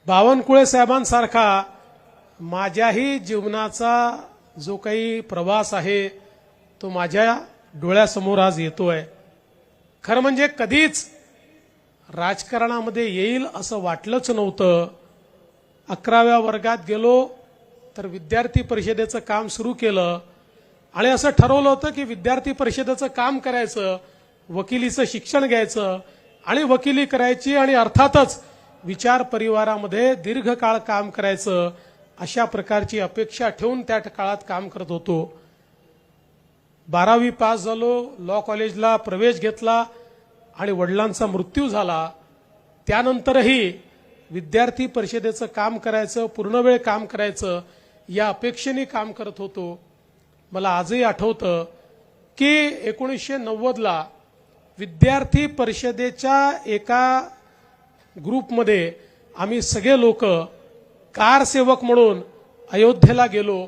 बावनकुळे साहेबांसारखा माझ्याही जीवनाचा जो काही प्रवास आहे तो माझ्या डोळ्यासमोर आज येतोय। खरं म्हणजे कधीच राजकारणामध्ये येईल असं वाटलंच नव्हतं। 11व्या वर्गात गेलो तर विद्यार्थी परिषदेचं काम सुरू केलं आणि असं ठरवलं होतं की विद्यार्थी परिषदेचं काम करायचं, वकिलीचं शिक्षण घ्यायचं आणि वकिली करायची आणि अर्थातच विचार परिवारामध्ये दीर्घकाळ काम करायचं अशा प्रकारची अपेक्षा ठेवून त्या काळात काम करत होतो। 12वी पास झालो, लॉ कॉलेजला प्रवेश घेतला आणि वडिलांचा मृत्यू झाला। त्यानंतरही विद्यार्थी परिषदेचं काम करायचं, पूर्णवेळ काम करायचं या अपेक्षेने काम करत होतो। मला आजही आठवतं की 1990ला विद्यार्थी परिषदेच्या एका ग्रुपमध्ये आम्ही सगळे लोक कार सेवक म्हणून अयोध्येला गेलो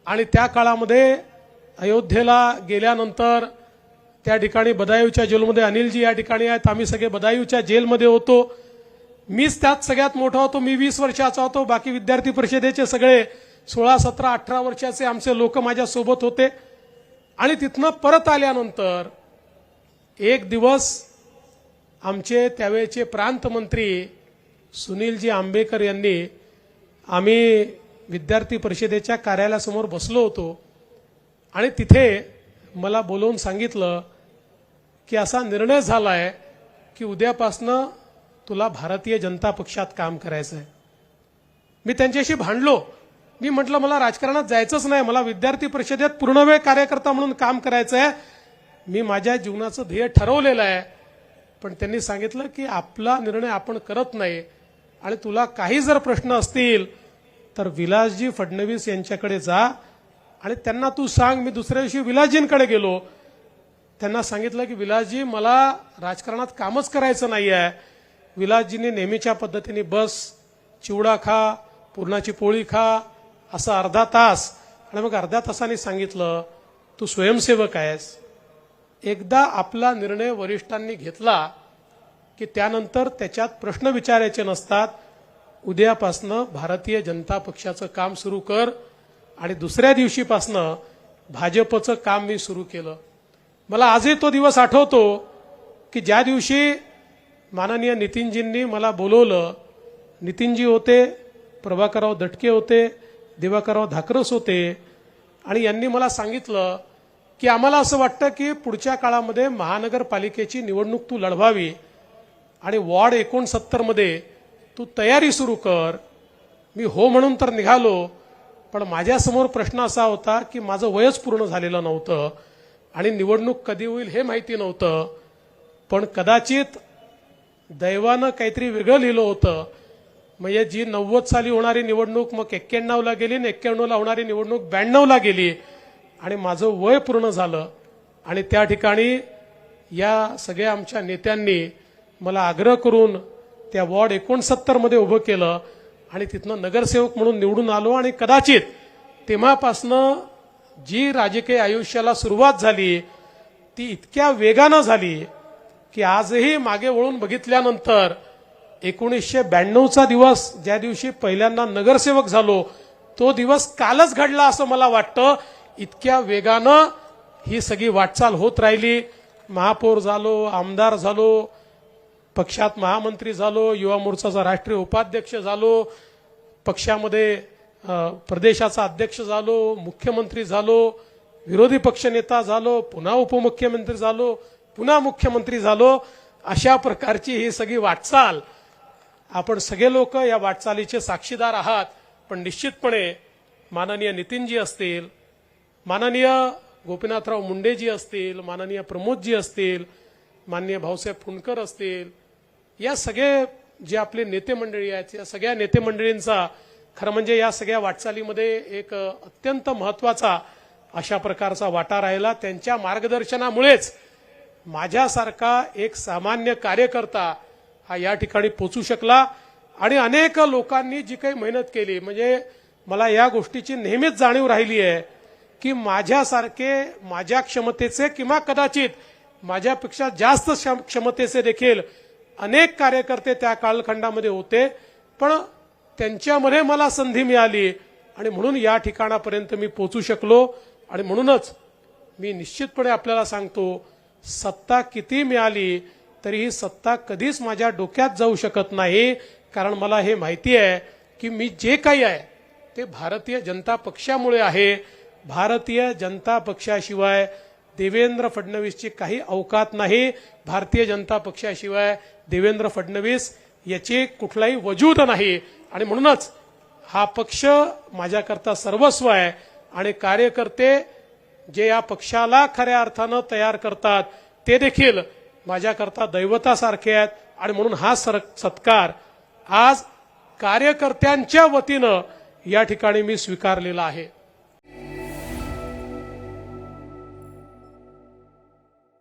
आणि त्या काळामध्ये अयोध्येला गेल्यानंतर त्या ठिकाणी बदायूंच्या जेलमध्ये अनिलजी या ठिकाणी आहेत, आम्ही सगळे बदायूंच्या जेलमध्ये होतो। मीच त्यात सगळ्यात मोठा होतो, मी 20 वर्षाचा होतो। बाकी विद्यार्थी परिषदेचे सगळे 16, 17, 18 वर्षाचे आमचे लोक माझ्या सोबत होते। आणि तिथनं परत आल्यानंतर एक दिवस आमचे त्यावेळेचे प्रांत मंत्री सुनीलजी आंबेकर यांनी आम्ही विद्यार्थी परिषदेच्या कार्यालयासमोर बसलो होतो आणि तिथे मला बोलवून सांगितलं की असा निर्णय झालाय की उद्यापासनं तुला भारतीय जनता पक्षात काम करायचं आहे। मी त्यांच्याशी भांडलो, मी म्हटलं मला राजकारणात जायचंच नाही, मला विद्यार्थी परिषदेत पूर्णवेळ कार्यकर्ता म्हणून काम करायचं आहे, मी माझ्या जीवनाचं ध्येय ठरवलेलं आहे। पण त्यांनी सांगितलं की आपला निर्णय आपण करत नाही आणि तुला काही जर प्रश्न असतील तर विलासजी फडणवीस यांच्याकडे जा आणि त्यांना तू सांग। मी दुसऱ्या दिवशी विलासजींकडे गेलो, त्यांना सांगितलं की विलासजी मला राजकारणात कामच करायचं नाही आहे। विलासजींनी नेहमीच्या पद्धतीने बस, चिवडा खा, पुरणाची पोळी खा असं अर्धा तास आणि मग अर्ध्या तासाने सांगितलं तू स्वयंसेवक आहेस। एकदा आपला निर्णय वरिष्ठांनी घेतला की त्यानंतर त्याच्यात प्रश्न विचारायचे नसतात। उद्यापासनं भारतीय जनता पक्षाचं काम सुरू कर आणि दुसऱ्या दिवशीपासनं भाजपचं काम मी सुरू केलं। मला आजही तो दिवस आठवतो की ज्या दिवशी माननीय नितीनजींनी मला बोलवलं, नितीनजी होते, प्रभाकरराव दटके होते, दिवाकरराव धाकरस होते आणि यांनी मला सांगितलं की आम्हाला असं वाटतं की पुढच्या काळामध्ये महानगरपालिकेची निवडणूक तू लढवावी आणि वॉर्ड 69 मध्ये तू तयारी सुरू कर। मी हो म्हणून तर निघालो, पण माझ्यासमोर प्रश्न असा होता की माझं वयच पूर्ण झालेलं नव्हतं आणि निवडणूक कधी होईल हे माहिती नव्हतं। पण कदाचित दैवानं काहीतरी वेगळं लिहिलं होतं, म्हणजे जी 90 साली होणारी निवडणूक मग 91ला गेली आणि 91ला होणारी निवडणूक 92ला गेली आणि माझं वय पूर्ण झालं। आणि त्या ठिकाणी या सगळ्या आमच्या नेत्यांनी मला आग्रह करून त्या वॉर्ड 69 मध्ये उभं केलं आणि तिथनं नगरसेवक म्हणून निवडून आलो आणि कदाचित तेव्हापासनं जी राजकीय आयुष्याला सुरुवात झाली ती इतक्या वेगानं झाली की आजही मागे वळून बघितल्यानंतर 1992चा दिवस ज्या दिवशी पहिल्यांदा नगरसेवक झालो तो दिवस कालच घडला असं मला वाटतं। इतक्या वेगानं ही सगळी वाटचाल होत राहिली। महापौर झालो, आमदार झालो, पक्षात महामंत्री झालो, युवा मोर्चाचा राष्ट्रीय उपाध्यक्ष झालो, पक्षामध्ये प्रदेशाचा अध्यक्ष झालो, मुख्यमंत्री झालो, विरोधी पक्षनेता झालो, पुन्हा उपमुख्यमंत्री झालो, पुन्हा मुख्यमंत्री झालो। अशा प्रकारची ही सगळी वाटचाल, आपण सगळे लोक या वाटचालीचे साक्षीदार आहात। पण निश्चितपणे माननीय नितीनजी असतील, माननीय गोपीनाथराव मुंडेजी असतील, माननीय प्रमोदजी असतील, माननीय भाऊसाहेब फुंडकर असतील, या सगळे जे आपले नेते मंडळी आहेत या सगळ्या नेते मंडळींचा खरं म्हणजे या सगळ्या वाटचालीमध्ये एक अत्यंत महत्त्वाचा अशा प्रकारचा वाटा राहिला। त्यांच्या मार्गदर्शनामुळेच माझ्यासारखा एक सामान्य कार्यकर्ता हा या ठिकाणी पोहोचू शकला आणि अनेक लोकांनी जी काही मेहनत केली, म्हणजे मला या गोष्टीची नेहमीच जाणीव राहिली आहे की माझ्यासारखे माझ्या क्षमतेचे किंवा कदाचित माझ्यापेक्षा जास्त क्षमतेचे देखील अनेक कार्यकर्ते त्या कालखंडामध्ये होते। पण त्यांच्यामध्ये मला संधी मिळाली आणि म्हणून या ठिकाणापर्यंत मी पोहोचू शकलो. आणि म्हणूनच मी निश्चितपणे आपल्याला सांगतो, सत्ता किती मिळाली तरी ही सत्ता कधीच माझ्या डोक्यात जाऊ शकत नाही. कारण मला हे माहिती आहे की मी जे काही आहे ते भारतीय जनता पक्षामुळे आहे. भारतीय जनता पक्षाशिवाय देवेंद्र फडणवीसची काही अवकात नाही. भारतीय जनता पक्षाशिवाय देवेंद्र फडणवीस याचे कुठलाही वजूद नाही. आणि म्हणूनच हा पक्ष माझ्याकरता सर्वस्व आहे. आणि कार्यकर्ते जे या पक्षाला खऱ्या अर्थानं तयार करतात ते देखील माझ्याकरता दैवतासारखे आहेत. आणि म्हणून हा सत्कार आज कार्यकर्त्यांच्या वतीनं या ठिकाणी मी स्वीकारलेला आहे.